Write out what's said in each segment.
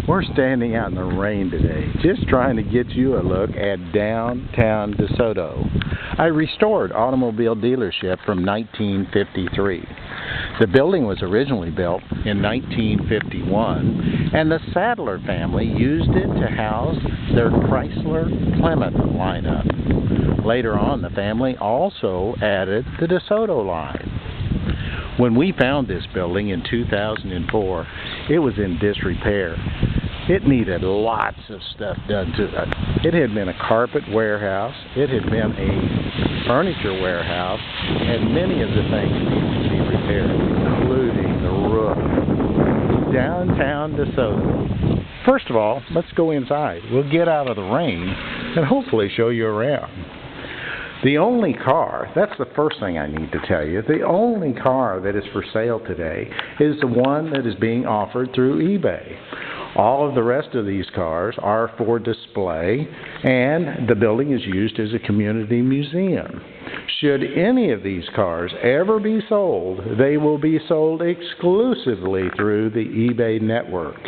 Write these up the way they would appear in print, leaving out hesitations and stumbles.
We're standing out in the rain today, just trying to get you a look at downtown Desoto, a restored automobile dealership from 1953. The building was originally built in 1951, and the Sadler family used it to house their Chrysler Plymouth lineup. Later on, the family also added the Desoto line. When we found this building in 2004, it was in disrepair. It needed lots of stuff done to it. It had been a carpet warehouse, it had been a furniture warehouse, and many of the things needed to be repaired, including the roof. Downtown Desoto. First of all, let's go inside. We'll get out of the rain and hopefully show you around. The only car, that's the first thing I need to tell you, the only car that is for sale today is the one that is being offered through eBay. All of the rest of these cars are for display, and the building is used as a community museum. Should any of these cars ever be sold, they will be sold exclusively through the eBay network.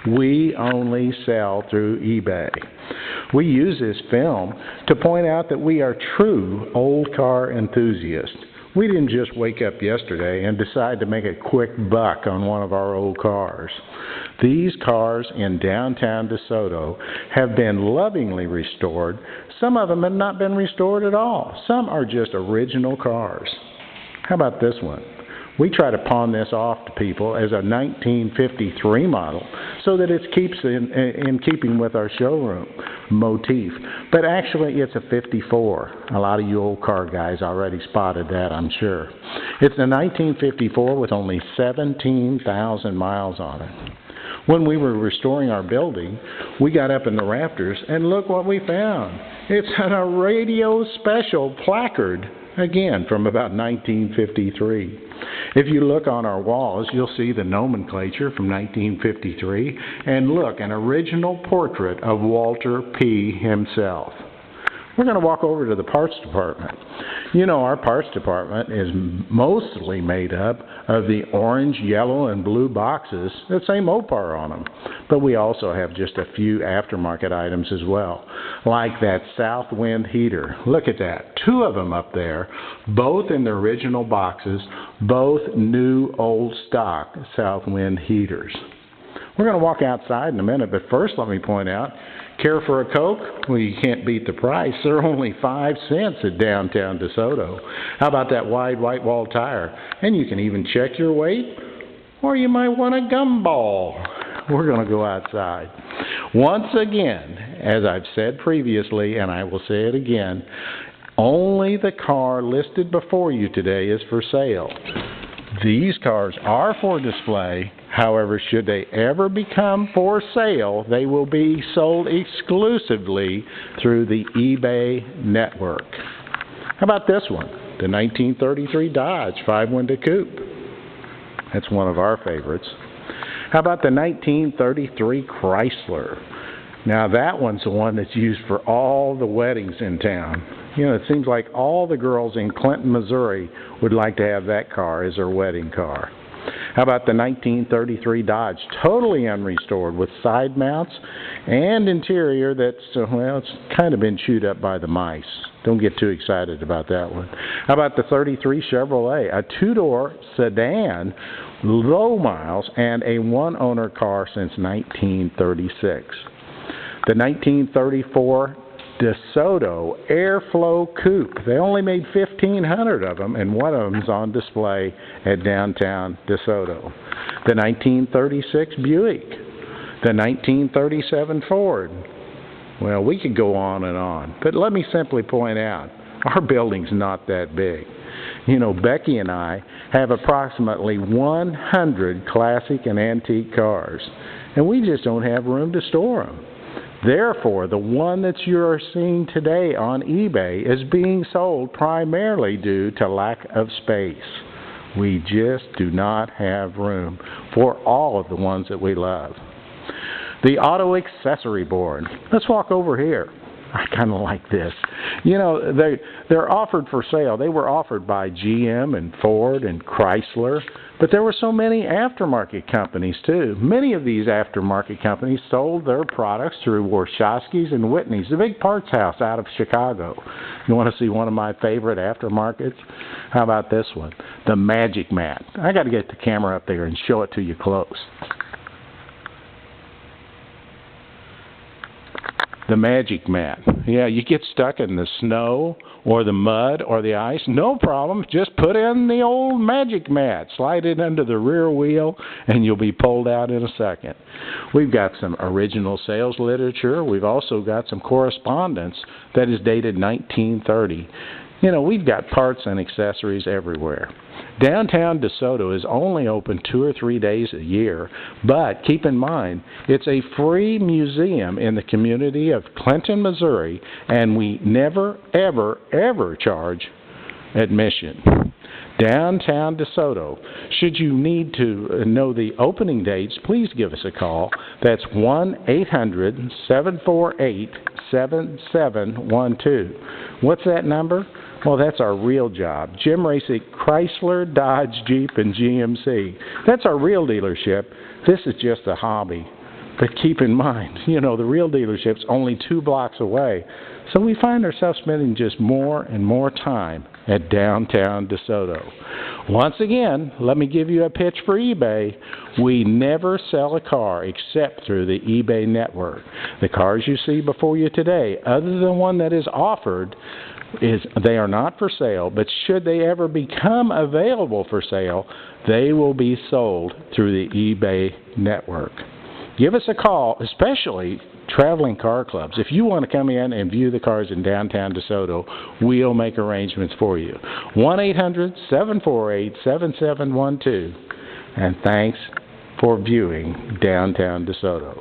We only sell through eBay. We use this film to point out that we are true old car enthusiasts. We didn't just wake up yesterday and decide to make a quick buck on one of our old cars. These cars in downtown DeSoto have been lovingly restored. Some of them have not been restored at all. Some are just original cars. How about this one? We try to pawn this off to people as a 1953 model so that it keeps in keeping with our showroom motif. But actually, it's a 54. A lot of you old car guys already spotted that, I'm sure. It's a 1954 with only 17,000 miles on it. When we were restoring our building, we got up in the rafters, and look what we found. It's a radio special placard, again, from about 1953. If you look on our walls, you'll see the nomenclature from 1953, and look, an original portrait of Walter P. himself. We're going to walk over to the parts department. You know, our parts department is mostly made up of the orange, yellow, and blue boxes that say Mopar on them. But we also have just a few aftermarket items as well, like that south wind heater. Look at that. Two of them up there, both in the original boxes, both new old stock south wind heaters. We're going to walk outside in a minute, but first let me point out, care for a Coke? Well, you can't beat the price. They're only 5 cents at downtown DeSoto. How about that wide white wall tire? And you can even check your weight, or you might want a gumball. We're going to go outside. Once again, as I've said previously, and I will say it again, only the car listed before you today is for sale. These cars are for display. However, should they ever become for sale, they will be sold exclusively through the eBay network. How about this one? The 1933 Dodge 5-window coupe. That's one of our favorites. How about the 1933 Chrysler? Now that one's the one that's used for all the weddings in town. You know, it seems like all the girls in Clinton, Missouri would like to have that car as their wedding car. How about the 1933 Dodge, totally unrestored with side mounts and interior that's, well, it's kind of been chewed up by the mice. Don't get too excited about that one. How about the 33 Chevrolet, a two-door sedan, low miles, and a one-owner car since 1936. The 1934 DeSoto Airflow Coupe. They only made 1,500 of them, and one of them's on display at downtown DeSoto. The 1936 Buick. The 1937 Ford. Well, we could go on and on, but let me simply point out, our building's not that big. You know, Becky and I have approximately 100 classic and antique cars, and we just don't have room to store them. Therefore, the one that you're seeing today on eBay is being sold primarily due to lack of space. We just do not have room for all of the ones that we love. The auto accessory board. Let's walk over here. I kind of like this. You know, they're offered for sale. They were offered by GM and Ford and Chrysler. But there were so many aftermarket companies, too. Many of these aftermarket companies sold their products through Warshawski's and Whitney's, the big parts house out of Chicago. You want to see one of my favorite aftermarkets? How about this one? The Magic Mat. I got to get the camera up there and show it to you close. The Magic Mat. Yeah, you get stuck in the snow or the mud or the ice, no problem. Just put in the old Magic Mat. Slide it under the rear wheel and you'll be pulled out in a second. We've got some original sales literature. We've also got some correspondence that is dated 1930. You know, we've got parts and accessories everywhere. Downtown DeSoto is only open 2 or 3 days a year, but keep in mind, it's a free museum in the community of Clinton, Missouri, and we never, ever, ever charge admission. Downtown DeSoto. Should you need to know the opening dates, please give us a call. That's 1-800-748-7712. What's that number? Well, that's our real job. Jim Racey, Chrysler, Dodge, Jeep, and GMC. That's our real dealership. This is just a hobby. But keep in mind, you know, the real dealership's only 2 blocks away. So we find ourselves spending just more and more time at downtown DeSoto. Once again, let me give you a pitch for eBay. We never sell a car except through the eBay network. The cars you see before you today, other than one that is offered, they are not for sale, but should they ever become available for sale, they will be sold through the eBay network. Give us a call, especially traveling car clubs. If you want to come in and view the cars in downtown DeSoto, we'll make arrangements for you. 1-800-748-7712. And thanks for viewing downtown DeSoto.